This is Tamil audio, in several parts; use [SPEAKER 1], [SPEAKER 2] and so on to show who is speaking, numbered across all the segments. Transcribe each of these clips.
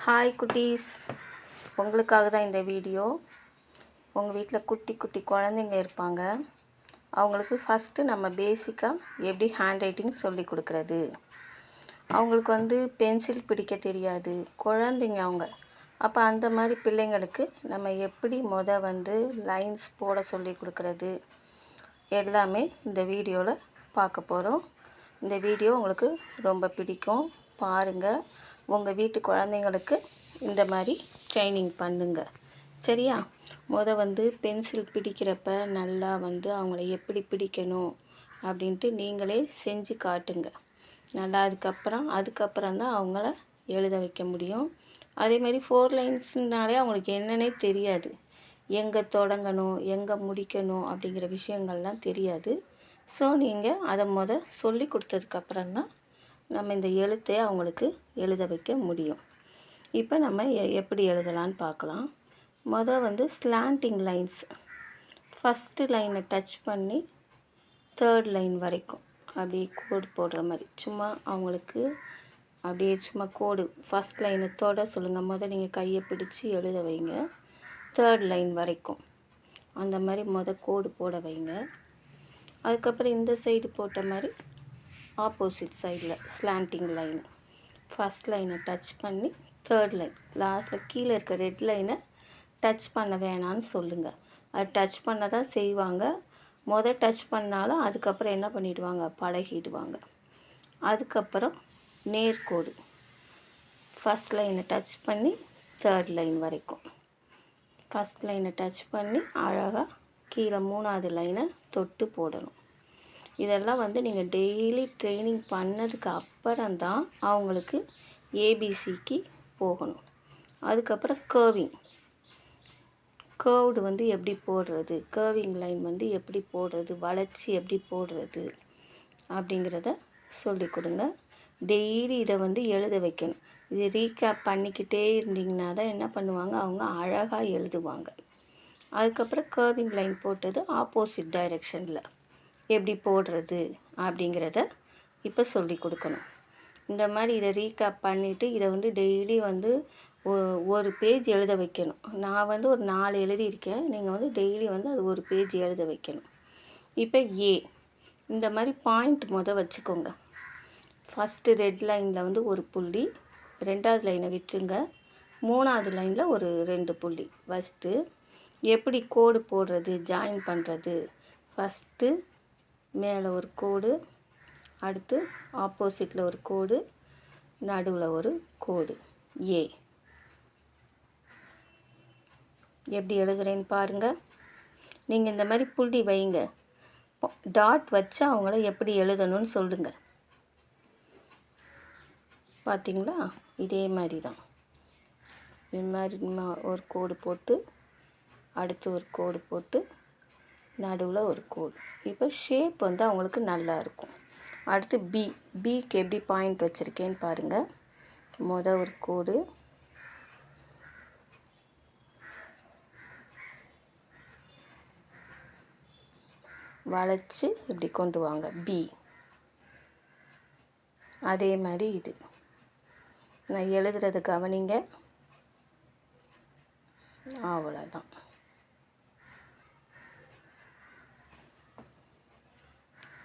[SPEAKER 1] ஹாய் குட்டீஸ், உங்களுக்காக தான் இந்த வீடியோ. உங்கள் வீட்டில் குட்டி குட்டி குழந்தைங்க இருப்பாங்க. அவங்களுக்கு ஃபஸ்ட்டு நம்ம பேசிக்காக எப்படி ஹேண்ட் ரைட்டிங் சொல்லி கொடுக்குறது. அவங்களுக்கு பென்சில் பிடிக்க தெரியாது, குழந்தைங்க அவங்க. அப்போ அந்த மாதிரி பிள்ளைங்களுக்கு நம்ம எப்படி லைன்ஸ் போட சொல்லி கொடுக்குறது எல்லாமே இந்த வீடியோவில் பார்க்க போகிறோம். இந்த வீடியோ உங்களுக்கு ரொம்ப பிடிக்கும், பாருங்கள். உங்கள் வீட்டு குழந்தைங்களுக்கு இந்த மாதிரி ட்ரைனிங் பண்ணுங்க, சரியா? பென்சில் பிடிக்கிறப்ப நல்லா அவங்கள எப்படி பிடிக்கணும் அப்படின்ட்டு நீங்களே செஞ்சு காட்டுங்க. நல்லா அதுக்கப்புறம் தான் அவங்கள எழுத வைக்க முடியும். அதேமாதிரி 4 லைன்ஸ்னாலே அவங்களுக்கு என்னன்னே தெரியாது, எங்கே தொடங்கணும் எங்கே முடிக்கணும் அப்படிங்கிற விஷயங்கள்லாம் தெரியாது. ஸோ நீங்கள் அதை சொல்லி கொடுத்ததுக்கப்புறம்தான் நம்ம இந்த எழுத்தை அவங்களுக்கு எழுத வைக்க முடியும். இப்போ நம்ம எப்படி எழுதலான்னு பார்க்கலாம். ஸ்லாண்டிங் லைன்ஸ், ஃபஸ்ட்டு லைனை டச் பண்ணி 3rd லைன் வரைக்கும் அப்படியே கோடு போடுற மாதிரி சும்மா அவங்களுக்கு அப்படியே சும்மா கோடு. ஃபஸ்ட் லைனை தொட சொல்லுங்கள். நீங்கள் கையை பிடிச்சி எழுத வைங்க 3rd லைன் வரைக்கும். அந்த மாதிரி கோடு போட வைங்க. அதுக்கப்புறம் இந்த சைடு போட்ட மாதிரி ஆப்போசிட் சைடில் ஸ்லாண்டிங் லைன், ஃபஸ்ட் லைனை டச் பண்ணி 3rd லைன் லாஸ்ட்டில் கீழே இருக்க ரெட் லைனை டச் பண்ண வேணான்னு சொல்லுங்கள். அது டச் பண்ண தான் செய்வாங்க. டச் பண்ணாலும் அதுக்கப்புறம் என்ன பண்ணிவிடுவாங்க, பழகிடுவாங்க. அதுக்கப்புறம் நேர்கோடு, ஃபஸ்ட் லைனை டச் பண்ணி 3rd லைன் வரைக்கும். ஃபஸ்ட் லைனை டச் பண்ணி அழகாக கீழே 3வது லைனை தொட்டு போடணும். இதெல்லாம் நீங்கள் டெய்லி ட்ரைனிங் பண்ணதுக்கு அப்புறம்தான் அவங்களுக்கு ஏபிசிக்கு போகணும். அதுக்கப்புறம் கேர்வ்டு எப்படி போடுறது, கேர்விங் லைன் எப்படி போடுறது, வளைச்சி எப்படி போடுறது அப்படிங்கிறத சொல்லி கொடுங்க. டெய்லி இதை எழுத வைக்கணும். இது ரீகேப் பண்ணிக்கிட்டே இருந்தீங்கன்னா தான் என்ன பண்ணுவாங்க, அவங்க அழகாக எழுதுவாங்க. அதுக்கப்புறம் கேர்விங் லைன் போட்டது ஆப்போசிட் டைரெக்ஷனில் எப்படி போடுறது அப்படிங்கிறத இப்போ சொல்லி கொடுக்கணும். இந்த மாதிரி இதை ரீகேப் பண்ணிவிட்டு இதை டெய்லி ஒரு பேஜ் எழுத வைக்கணும். நான் ஒரு 4 எழுதியிருக்கேன். நீங்கள் டெய்லி அது ஒரு பேஜ் எழுத வைக்கணும். இப்போ இந்த மாதிரி பாயிண்ட் வச்சுக்கோங்க. ஃபஸ்ட்டு ரெட் லைனில் ஒரு புள்ளி, 2வது லைனை விட்டுருங்க, 3வது லைனில் ஒரு 2 புள்ளி வச்சுட்டு எப்படி கோடு போடுறது, ஜாயின் பண்ணுறது. ஃபஸ்ட்டு மேலே ஒரு கோடு, அடுத்து ஆப்போசிட்டில் ஒரு கோடு, நடுவில் ஒரு கோடு. எப்படி எழுதுறேன்னு பாருங்கள். நீங்கள் இந்த மாதிரி புள்ளி வைங்க, டாட் வச்சு அவங்கள எப்படி எழுதணும்னு சொல்லுங்கள். பார்த்தீங்களா? இதே மாதிரி தான். இது மாதிரி ஒரு கோடு போட்டு, அடுத்து ஒரு கோடு போட்டு, நடுவில் ஒரு கோடு. இப்போ ஷேப் அவங்களுக்கு நல்லா இருக்கும். அடுத்து பிக்கு எப்படி பாயிண்ட் வச்சுருக்கேன்னு பாருங்கள். ஒரு கோடு, வளைச்சி இப்படி கொண்டு வாங்க பி. அதே மாதிரி இது நான் எழுதுறது கவனிங்க. அவ்வளோதான்.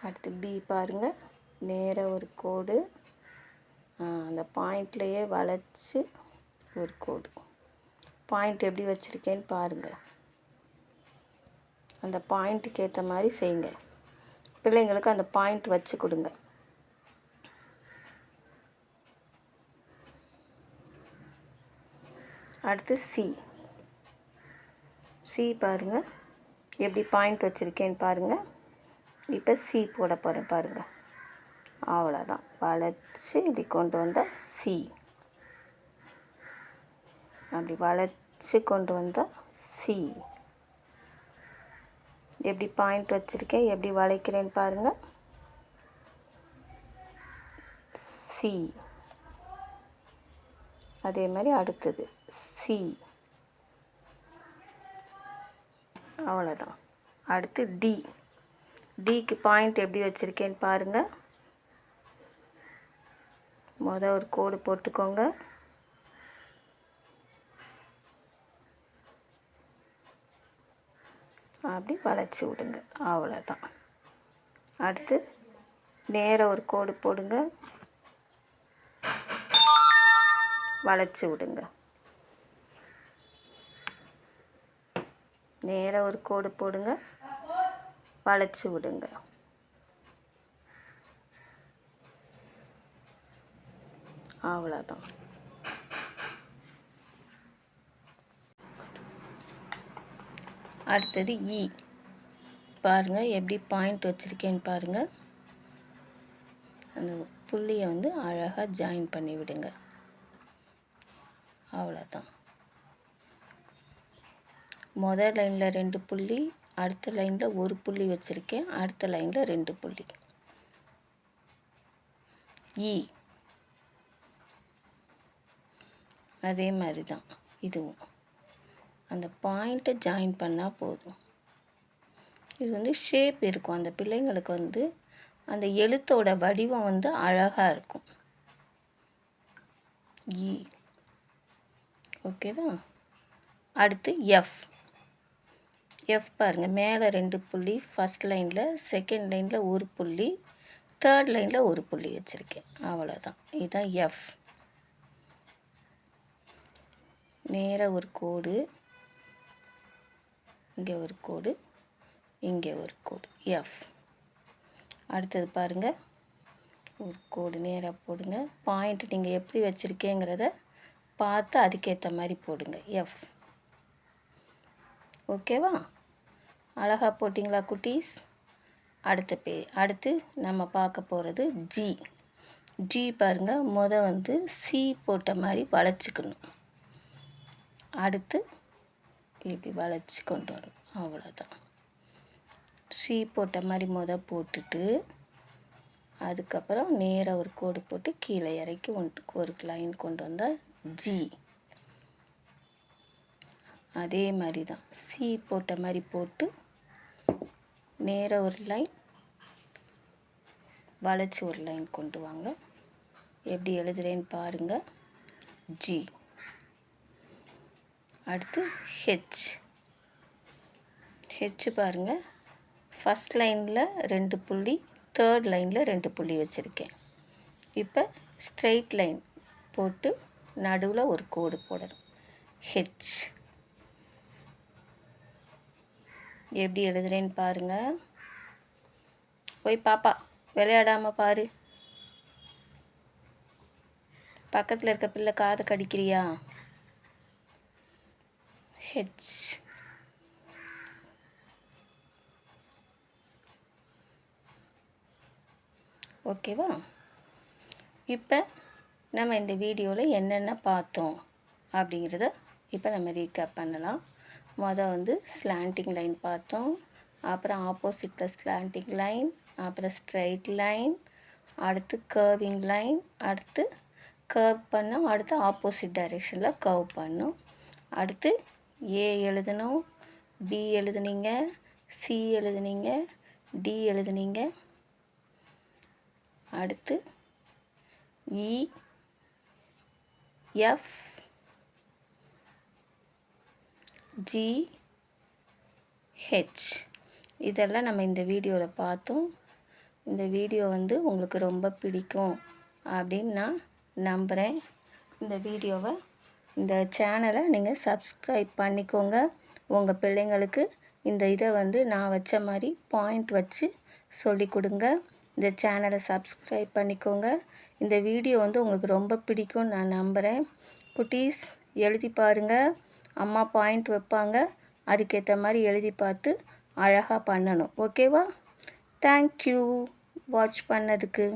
[SPEAKER 1] அடுத்து பி பாருங்கள், நேராக ஒரு கோடு, அந்த பாயிண்ட்லேயே வளைச்சி ஒரு கோடு. பாயிண்ட் எப்படி வச்சுருக்கேன்னு பாருங்கள். அந்த பாயிண்ட்டுக்கு ஏற்ற மாதிரி செய்யுங்க. பிள்ளைங்களுக்கு அந்த பாயிண்ட் வச்சு கொடுங்க. அடுத்து சி பாருங்கள், எப்படி பாயிண்ட் வச்சுருக்கேன்னு பாருங்கள். இப்போ சி போட போகிறேன் பாருங்கள். அவ்வளோதான். வளைச்சி இப்படி கொண்டு வந்தால் சி, அப்படி வளைச்சி கொண்டு வந்தால் சி. எப்படி பாயிண்ட் வச்சுருக்கேன், எப்படி வளைக்கிறேன்னு பாருங்கள். சி. அதே மாதிரி அடுத்தது சி. அவ்வளோதான். அடுத்து டிக்கு பாயிண்ட் எப்படி வச்சுருக்கேன்னு பாருங்கள். ஒரு கோடு போட்டுக்கோங்க, அப்படி வளைச்சி விடுங்க. அவ்வளோதான். அடுத்து நேராக ஒரு கோடு போடுங்க, வளைச்சி விடுங்க. நேராக ஒரு கோடு போடுங்க, வளைச்சி விடுங்க. அவ்வளோதான். அடுத்தது இ. பாருங்கள் எப்படி பாயிண்ட் வச்சுருக்கேன்னு பாருங்கள். அந்த புள்ளியை வந்து அழகாக ஜாயின் பண்ணி விடுங்க. அவ்வளோதான். முதல் லைனில் 2 புள்ளி, அடுத்த லைனில் 1 புள்ளி வச்சுருக்கேன், அடுத்த லைனில் 2 புள்ளி. இ அதே மாதிரி தான் இதுவும். அந்த பாயிண்ட்டை ஜாயின் பண்ணால் போதும். இது வந்து ஷேப் இருக்கும். அந்த பிள்ளைங்களுக்கு வந்து அந்த எழுத்தோட வடிவம் வந்து அழகாக இருக்கும். இ. ஓகேவா? அடுத்து எஃப். எஃப் பாருங்கள், மேலே 2 புள்ளி, ஃபஸ்ட் லைனில், செகண்ட் லைனில் 1 புள்ளி, தேர்ட் லைனில் 1 புள்ளி வச்சுருக்கேன். அவ்வளோதான். இதுதான் எஃப். நேராக ஒரு கோடு, இங்கே ஒரு கோடு, இங்கே ஒரு கோடு. எஃப். அடுத்தது பாருங்கள், ஒரு கோடு நேராக போடுங்க. பாயிண்ட் நீங்கள் எப்படி வச்சுருக்கேங்கிறத பார்த்து அதுக்கேற்ற மாதிரி போடுங்க. எஃப். ஓகேவா? அழகாக போட்டிங்களா குட்டீஸ்? அடுத்து நம்ம பார்க்க போகிறது ஜி. ஜி பாருங்கள், வந்து சி போட்ட மாதிரி வளைச்சிக்கணும். அடுத்து இப்படி வளைச்சி கொண்டு வரணும். அவ்வளோதான். சி போட்ட மாதிரி போட்டுட்டு அதுக்கப்புறம் நேராக ஒரு கோடு போட்டு கீழே இறக்கி ஒரு லைன் கொண்டு வந்தால் ஜி. அதே மாதிரி தான் சி போட்ட மாதிரி போட்டு நேராக ஒரு லைன் வளைச்சி ஒரு லைன் கொண்டு வாங்க. எப்படி எழுதுறேன்னு பாருங்கள். ஜி. அடுத்து ஹெச். ஹெச் பாருங்கள், ஃபஸ்ட் லைனில் 2 புள்ளி, தேர்ட் லைனில் 2 புள்ளி வச்சுருக்கேன். இப்போ ஸ்ட்ரெயிட் லைன் போட்டு நடுவில் ஒரு கோடு போடணும். ஹெச். எப்படி எழுதுறேன்னு பாருங்கள். போய் பாப்பா விளையாடாமல் பாரு. பக்கத்தில் இருக்க பிள்ளை காதை கடிக்கிறியா? ஹெச். ஓகேவா? இப்போ நம்ம இந்த வீடியோவில் என்னென்ன பார்த்தோம் அப்படிங்கிறத இப்போ நம்ம ரீகேப் பண்ணலாம். வந்து ஸ்லாண்டிங் லைன் பார்த்தோம், அப்புறம் ஆப்போசிட்டில் ஸ்லாண்டிங் லைன், அப்புறம் ஸ்ட்ரைட் லைன், அடுத்து கர்விங் லைன், அடுத்து கர்வ் பண்ணோம், அடுத்து ஆப்போசிட் டைரெக்ஷனில் கர்வ் பண்ணோம். அடுத்து ஏ எழுதணும், பி எழுதுனீங்க, சி எழுதுனீங்க, டி எழுதுனீங்க. அடுத்து இ, எஃப், ஜி, ஹெச் இதெல்லாம் நம்ம இந்த வீடியோவில் பார்த்தோம். இந்த வீடியோ வந்து உங்களுக்கு ரொம்ப பிடிக்கும் அப்படின்னு நான் நம்புகிறேன். இந்த சேனலை நீங்கள் சப்ஸ்கிரைப் பண்ணிக்கோங்க. உங்கள் பிள்ளைங்களுக்கு இந்த இதை வந்து நான் வச்ச மாதிரி பாயிண்ட் வச்சு சொல்லி கொடுங்க. இந்த சேனலை சப்ஸ்கிரைப் பண்ணிக்கோங்க. இந்த வீடியோ வந்து உங்களுக்கு ரொம்ப பிடிக்கும்னு நான் நம்புகிறேன். குட்டீஸ் எழுதி பாருங்கள். அம்மா பாயிண்ட் வைப்பாங்க, அதுக்கேற்ற மாதிரி எழுதி பார்த்து அழகாக பண்ணணும். ஓகேவா? தேங்க்யூ வாட்ச் பண்ணதுக்கு.